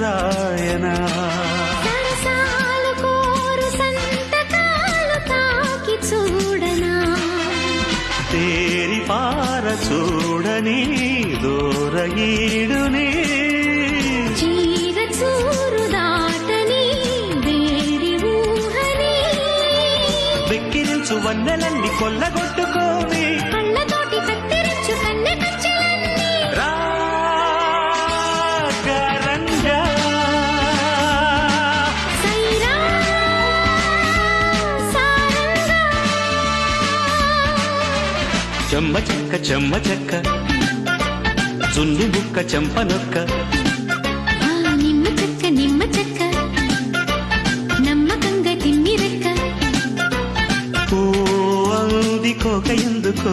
రాయనా సరసాలు కోరు సంతకాలు తాకి చూడనా తేరి పార చూడని దూరగీడుని చీర చూరు దాటని వేడి ఊహని వెక్కిరించు వన్నెలన్నీ కొల్లగొట్టుకోని కళ్ళతోటి కత్తిరించు కన్నె కచ్చలన్నీ రాగరంగా సైరా సారంగా చెమ్మ చెక్క జున్ను బుక్క చెంపనొక్క నిమ్మ చెక్క నమ్మకంగా తిమ్మిరెక్క ఓ అందుకోక ఎందుకో